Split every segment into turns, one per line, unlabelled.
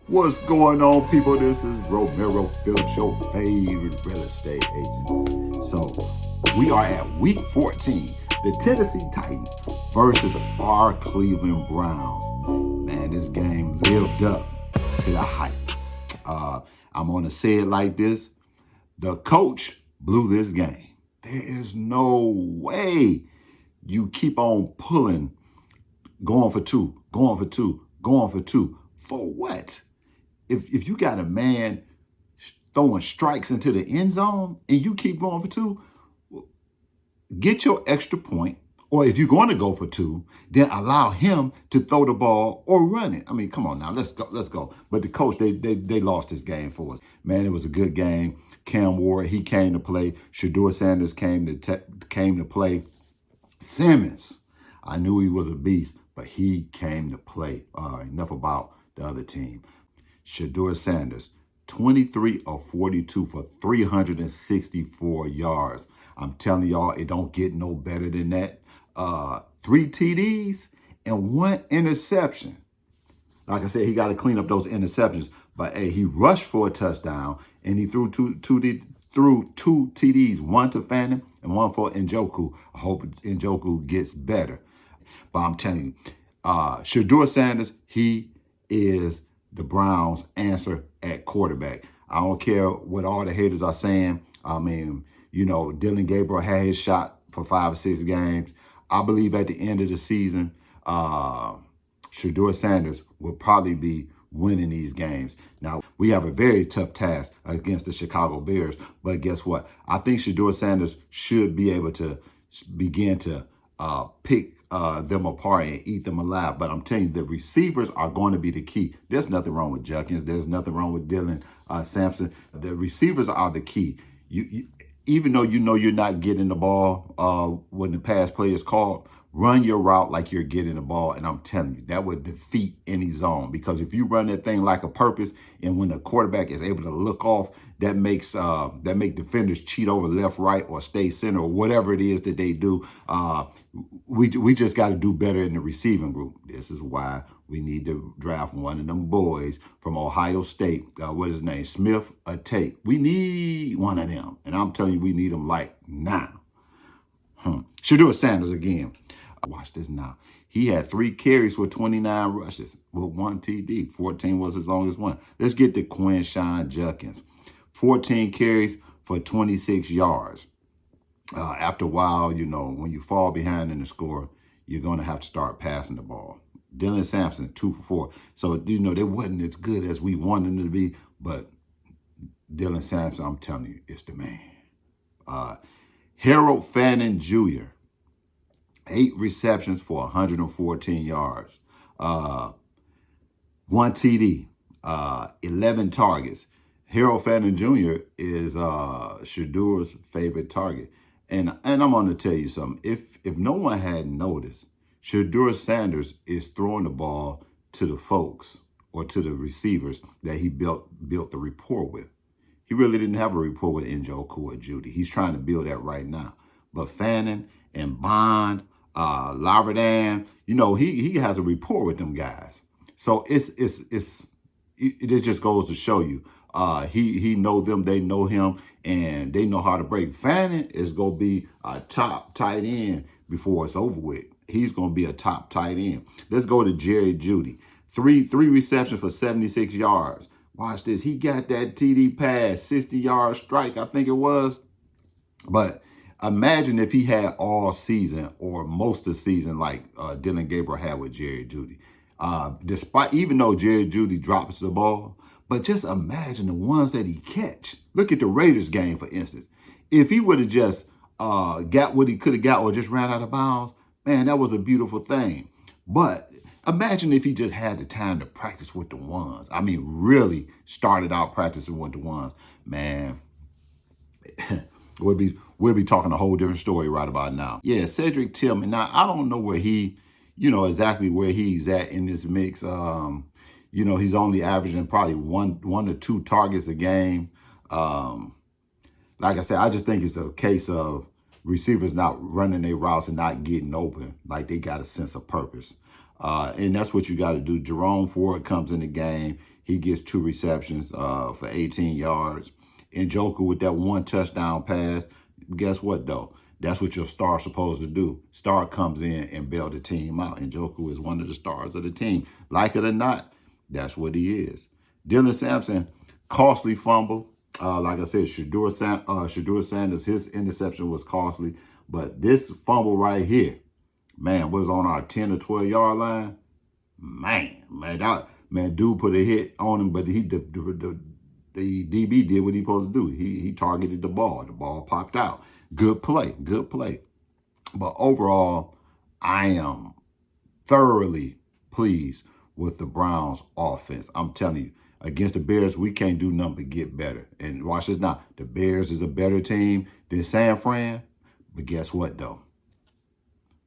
What's going on, people? This is Romero Phillips, your favorite real estate agent. So, we are at week 14. The Tennessee Titans versus our Cleveland Browns. Man, this game lived up to the hype. I'm going to say it like this. The coach blew this game. There is no way you keep on pulling, going for two, going for two, going for two. For what? If you got a man throwing strikes into the end zone and you keep going for two, get your extra point. Or if you're going to go for two, then allow him to throw the ball or run it. I mean, come on now, let's go. But the coach, they lost this game for us. Man, it was a good game. Cam Ward, he came to play. Shedeur Sanders came to play. Simmons, I knew he was a beast, but he came to play. Enough about the other team. Shedeur Sanders, 23 of 42 for 364 yards. I'm telling y'all, it don't get no better than that. 3 TDs and 1 interception. Like I said, he got to clean up those interceptions. But hey, he rushed for a touchdown and he threw two TDs, one to Fannin and one for Njoku. I hope Njoku gets better. But I'm telling you, Shedeur Sanders, he is the Browns' answer at quarterback. I don't care what all the haters are saying. I mean, you know, Dylan Gabriel had his shot for 5 or 6 games. I believe at the end of the season, Shedeur Sanders will probably be winning these games. Now, we have a very tough task against the Chicago Bears, but guess what? I think Shedeur Sanders should be able to begin to pick them apart and eat them alive. But I'm telling you, the receivers are going to be the key. There's nothing wrong with Judkins. There's nothing wrong with Dylan Sampson. The receivers are the key. You even though you know you're not getting the ball when the pass play is called, run your route like you're getting the ball. And I'm telling you, that would defeat any zone. Because if you run that thing like a purpose, and when the quarterback is able to look off, that make defenders cheat over left, right, or stay center, or whatever it is that they do. We just got to do better in the receiving group. This is why we need to draft one of them boys from Ohio State. What is his name? Smith or Tate. We need one of them. And I'm telling you, we need them like now. Shedeur Sanders again. Watch this now. He had 3 carries for 29 rushes with 1 TD. 14 was his longest one. Let's get to Quinshon Judkins. 14 carries for 26 yards. After a while, you know, when you fall behind in the score, you're going to have to start passing the ball. Dylan Sampson, 2 for 4. So, you know, they wasn't as good as we wanted them to be, but Dylan Sampson, I'm telling you, is the man. Harold Fannin Jr., 8 receptions for 114 yards. 1 TD, 11 targets. Harold Fannin Jr. is Shedeur's favorite target. And I'm going to tell you something. If no one had noticed, Shedeur Sanders is throwing the ball to the folks or to the receivers that he built the rapport with. He really didn't have a rapport with Njoku or Judy. He's trying to build that right now. But Fannin and Bond, Laverdan, you know, he has a rapport with them guys. So it just goes to show you, he know them, they know him, and they know how to break. Fannin is gonna be a top tight end before it's over with. He's gonna be a top tight end. Let's go to Jerry Jeudy. Three receptions for 76 yards. Watch this. He got that TD pass, 60-yard strike, I think it was. But imagine if he had all season or most of the season like Dylan Gabriel had with Jerry Jeudy. Even though Jerry Jeudy drops the ball, but just imagine the ones that he catch. Look at the Raiders game, for instance. If he would have just got what he could have got or just ran out of bounds, man, that was a beautiful thing. But imagine if he just had the time to practice with the ones. I mean, really started out practicing with the ones. Man, we'll be talking a whole different story right about now. Yeah, Cedric Tillman. Now, I don't know where exactly where he's at in this mix. You know, he's only averaging probably one to 2 targets a game. Like I said, I just think it's a case of receivers not running their routes and not getting open, like they got a sense of purpose. And that's what you got to do. Jerome Ford comes in the game. He gets 2 receptions for 18 yards. Njoku with that 1 touchdown pass. Guess what, though? That's what your star's supposed to do. Star comes in and bail the team out. Njoku is one of the stars of the team. Like it or not, that's what he is. Dylan Sampson, costly fumble. Like I said, Shedeur Sanders, his interception was costly. But this fumble right here, man, was on our 10 or 12 yard line. Man, dude put a hit on him, but the DB did what he supposed to do. He targeted the ball. The ball popped out. Good play. But overall, I am thoroughly pleased with the Browns offense. I'm telling you, against the Bears, we can't do nothing but get better. And watch this now. The Bears is a better team than San Fran. But guess what, though?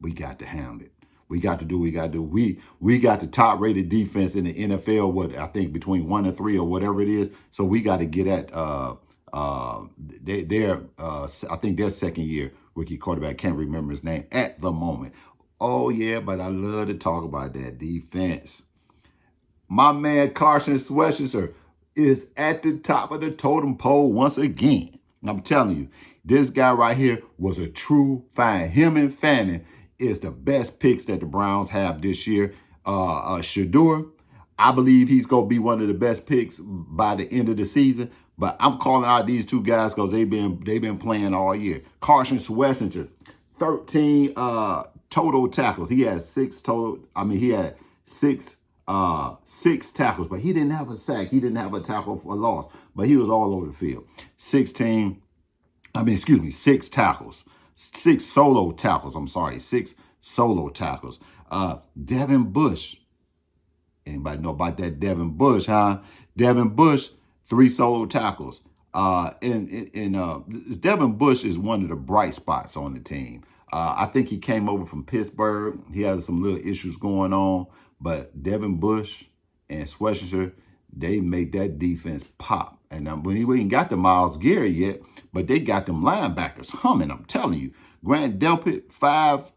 We got to handle it. We got to do what we got to do. We got the top-rated defense in the NFL, what I think between 1 and 3 or whatever it is. So we got to get at I think their second year rookie quarterback, can't remember his name at the moment. Oh yeah, but I love to talk about that defense. My man Carson Schwarzenegger is at the top of the totem pole once again. I'm telling you, this guy right here was a true find. Him and Fanning is the best picks that the Browns have this year. Shedeur, I believe he's going to be one of the best picks by the end of the season. But I'm calling out these 2 guys because they've been playing all year. Carson Schwarzenegger, 13 total tackles. He had 6 total. I mean, he had 6 tackles, but he didn't have a sack. He didn't have a tackle for a loss, but he was all over the field. 6 tackles. 6 solo tackles. I'm sorry, 6 solo tackles. Devin Bush. Anybody know about that Devin Bush, huh? Devin Bush, 3 solo tackles. Devin Bush is one of the bright spots on the team. I think he came over from Pittsburgh. He had some little issues going on, but Devin Bush and Schwarzenegger, they make that defense pop. And we ain't got the Myles Garrett yet, but they got them linebackers humming. I'm telling you, Grant Delpit, 5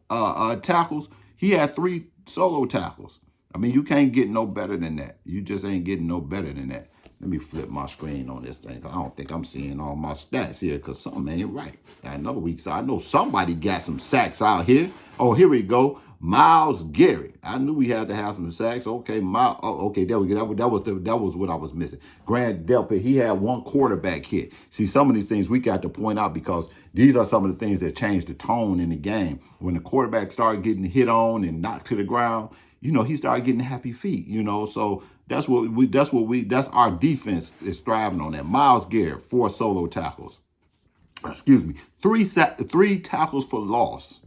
tackles. He had 3 solo tackles. I mean, you can't get no better than that. You just ain't getting no better than that. Let me flip my screen on this thing. I don't think I'm seeing all my stats here because something ain't right. I know somebody got some sacks out here. Oh, here we go. Myles Garrett. I knew we had to have some sacks. Okay, okay, there we go. That was what I was missing. Grant Delpit, he had 1 quarterback hit. See, some of these things we got to point out because these are some of the things that change the tone in the game. When the quarterback started getting hit on and knocked to the ground, he started getting happy feet, so that's our defense is thriving on that. Myles Garrett, 4 solo tackles. 3 tackles for loss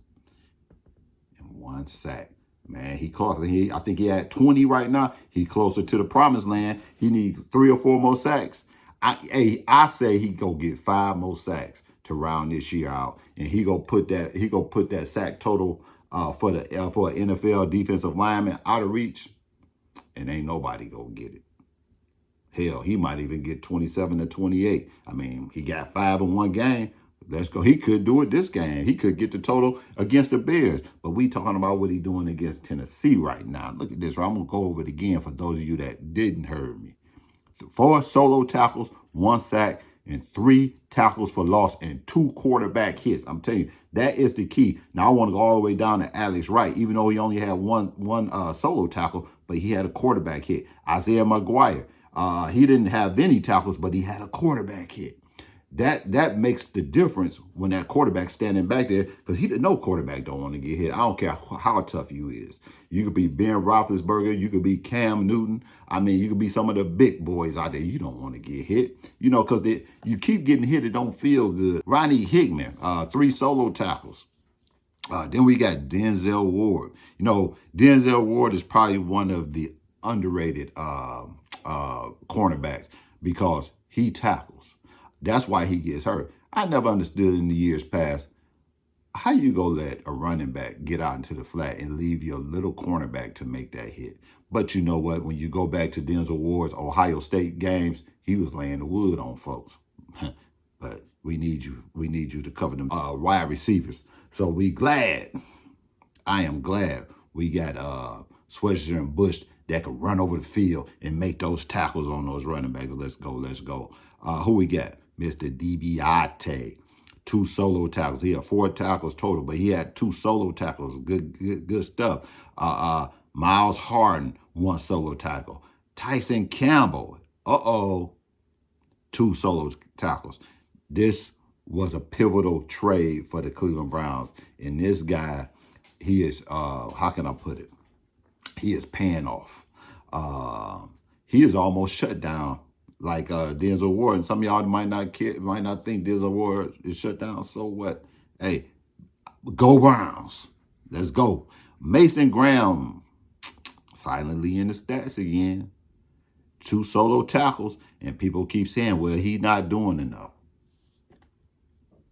and 1 sack. Man, I think he had 20 right now. He closer to the promised land. He needs 3 or 4 more sacks. I say he go get 5 more sacks to round this year out, and he go put that sack total for an NFL defensive lineman out of reach, and ain't nobody gonna get it. Hell, he might even get 27 to 28. I mean, he got 5 in 1 game. Let's go. He could do it this game. He could get the total against the Bears. But we talking about what he doing against Tennessee right now. Look at this. I'm going to go over it again for those of you that didn't hear me. 4 solo tackles, 1 sack, and 3 tackles for loss and 2 quarterback hits. I'm telling you, that is the key. Now, I want to go all the way down to Alex Wright, even though he only had one solo tackle, but he had a quarterback hit. Isaiah McGuire, he didn't have any tackles, but he had a quarterback hit. That makes the difference when that quarterback's standing back there, because no quarterback don't want to get hit. I don't care how tough you is. You could be Ben Roethlisberger. You could be Cam Newton. I mean, you could be some of the big boys out there. You don't want to get hit, because you keep getting hit. It don't feel good. Ronnie Hickman, 3 solo tackles. Then we got Denzel Ward. Denzel Ward is probably one of the underrated cornerbacks because he tackles. That's why he gets hurt. I never understood in the years past how you go let a running back get out into the flat and leave your little cornerback to make that hit. But you know what? When you go back to Denzel Ward's Ohio State games, he was laying the wood on folks. But we need you. We need you to cover them wide receivers. So I am glad we got Schwarzenegger and Bush that can run over the field and make those tackles on those running backs. Let's go, let's go. Who we got? Mr. DiBiase. 2 solo tackles. He had 4 tackles total, but he had 2 solo tackles. Good stuff. Miles Harden, 1 solo tackle. Tyson Campbell, 2 solo tackles. This was a pivotal trade for the Cleveland Browns. And this guy, he is, how can I put it? He is paying off. He is almost shut down like Denzel Ward. And some of y'all might not think Denzel Ward is shut down. So what? Hey, go Browns. Let's go. Mason Graham, silently in the stats again. 2 solo tackles, and people keep saying, well, he's not doing enough.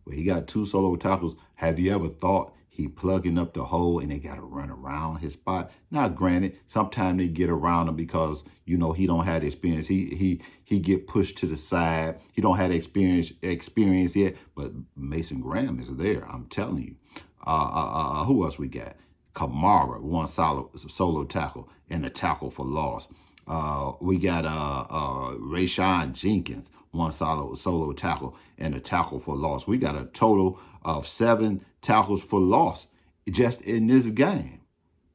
Well, he got 2 solo tackles. Have you ever thought he plugging up the hole and they got to run around his spot? Now, granted, sometimes they get around him because, you know, he don't have the experience. He get pushed to the side. He don't have experience yet, but Mason Graham is there. I'm telling you. Who else we got? Kamara, 1 solo tackle and a tackle for loss. We got Rayshawn Jenkins, 1 solo tackle and a tackle for loss. We got a total of 7 tackles for loss just in this game.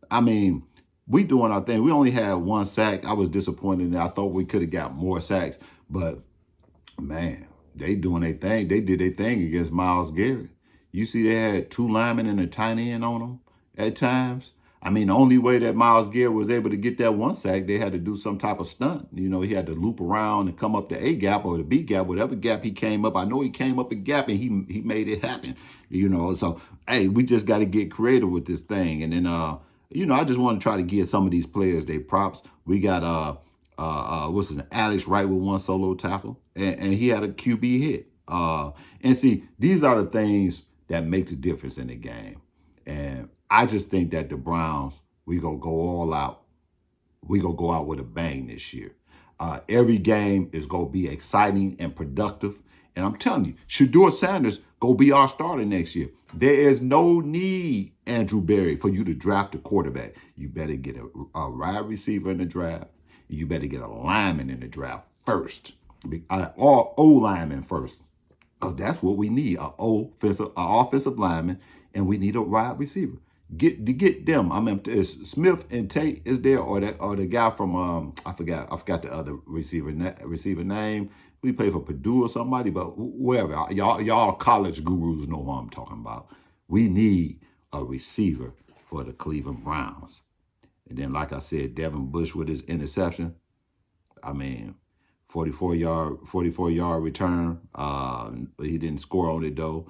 I mean, we doing our thing. We only had 1 sack. I was disappointed. I thought we could have got more sacks, but man, they doing their thing. They did their thing against Myles Garrett. You see, they had 2 linemen and a tight end on them at times. I mean, the only way that Myles Garrett was able to get that 1 sack, they had to do some type of stunt. You know, he had to loop around and come up the A gap or the B gap, whatever gap he came up. I know he came up a gap and he made it happen. You know, so, hey, we just got to get creative with this thing. And then, you know, I just want to try to give some of these players their props. We got, what's his name? Alex Wright with 1 solo tackle, and he had a QB hit. And see, these are the things that make the difference in the game. And I just think that the Browns, we going to go all out. We going to go out with a bang this year. Every game is going to be exciting and productive. And I'm telling you, Shedeur Sanders going to be our starter next year. There is no need, Andrew Berry, for you to draft a quarterback. You better get a wide receiver in the draft. You better get a lineman in the draft first. Or O-lineman first. Because that's what we need, an offensive lineman, and we need a wide receiver. Get them. I mean, is Smith and Tate is there, or the guy from I forgot the other receiver name. We play for Purdue or somebody, but whoever. Y'all college gurus know who I'm talking about. We need a receiver for the Cleveland Browns. And then, like I said, Devin Bush with his interception. I mean, 44-yard return. He didn't score on it though.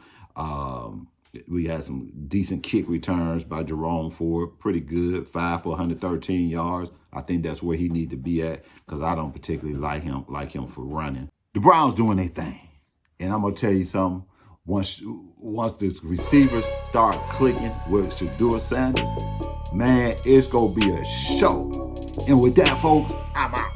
We had some decent kick returns by Jerome Ford. Pretty good. 5 for 113 yards. I think that's where he need to be at because I don't particularly like him for running. The Browns doing their thing. And I'm going to tell you something. Once the receivers start clicking with Shedeur Sanders, man, it's going to be a show. And with that, folks, I'm out.